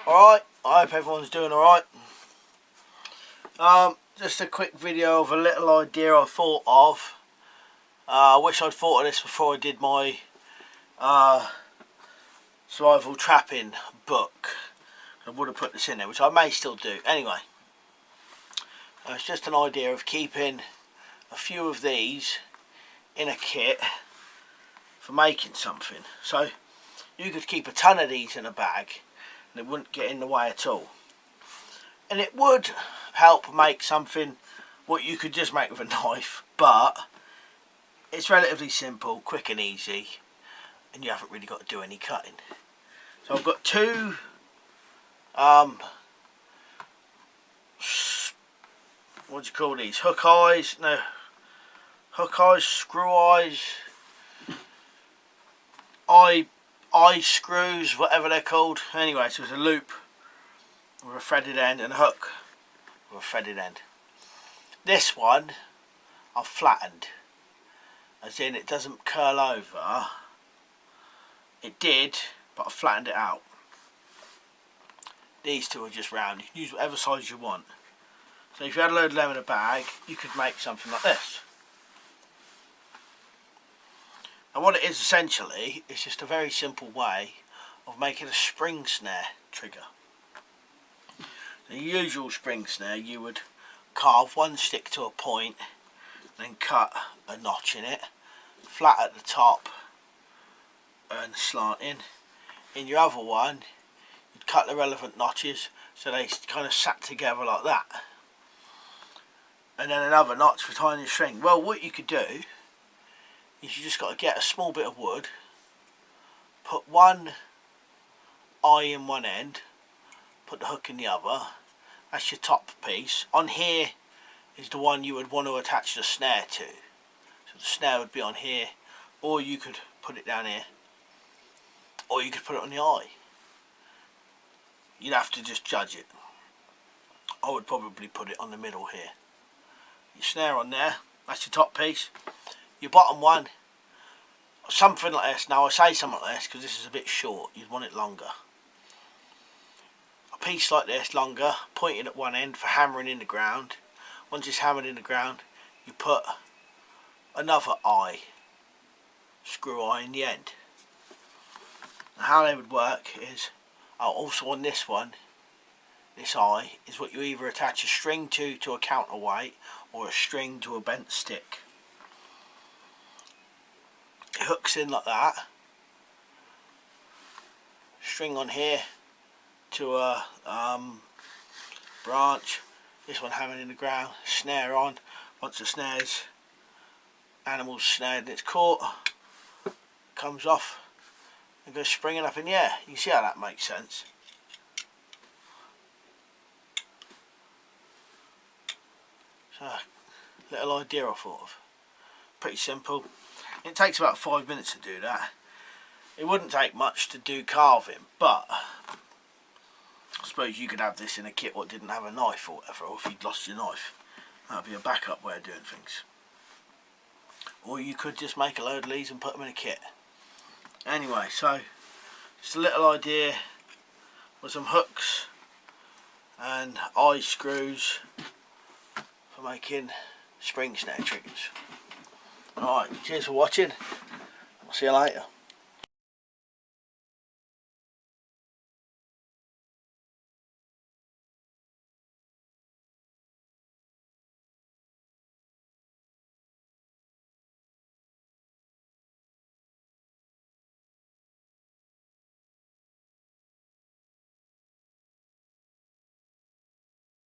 Alright, I hope everyone's doing alright. Just a quick video of a little idea I thought of. I wish I'd thought of this before I did my survival trapping book. I would have put this in there, which I may still do. Anyway, it's just an idea of keeping a few of these in a kit for making something. So you could keep a ton of these in a bag and it wouldn't get in the way at all. And it would help make something what you could just make with a knife, but it's relatively simple, quick and easy, and you haven't really got to do any cutting. So I've got two what do you call these? Hook eyes, screw eyes, eye screws, whatever they're called. Anyway, so it's a loop with a threaded end and a hook with a threaded end. This one I've flattened, as in it doesn't curl over. It did, but I flattened it out. These two are just round. You can use whatever size you want. So if you had a load of them in a bag, you could make something like this. And what it is essentially, it's just a very simple way of making a spring snare trigger. The usual spring snare, you would carve one stick to a point, then cut a notch in it, flat at the top and slanting. In your other one, you'd cut the relevant notches so they kind of sat together like that. And then another notch for tying your string. Well, what you could do is you just got to get a small bit of wood, put one eye in one end, put the hook in the other. That's your top piece. On here is the one you would want to attach the snare to. So the snare would be on here, or you could put it down here, or you could put it on the eye. You'd have to just judge it. I would probably put it on the middle here. Your snare on there, that's your top piece. Your bottom one, something like this. Now I say something like this because this is a bit short, you'd want it longer. A piece like this, longer, pointed at one end for hammering in the ground. Once it's hammered in the ground, you put another eye, screw eye in the end. And how they would work is, also on this one, this eye is what you either attach a string to a counterweight, or a string to a bent stick. It hooks in like that. String on here to a branch. This one hammered in the ground. Snare on. Once the snare's animal's snared and it's caught, comes off and goes springing up in the air. You can see how that makes sense. So, little idea I thought of. Pretty simple. It takes about 5 minutes to do that. It wouldn't take much to do carving, but I suppose you could have this in a kit what didn't have a knife or whatever, or if you'd lost your knife. That would be a backup way of doing things. Or you could just make a load of these and put them in a kit. Anyway, so just a little idea with some hooks and eye screws for making spring snare triggers. Alright, cheers for watching. I'll see you later.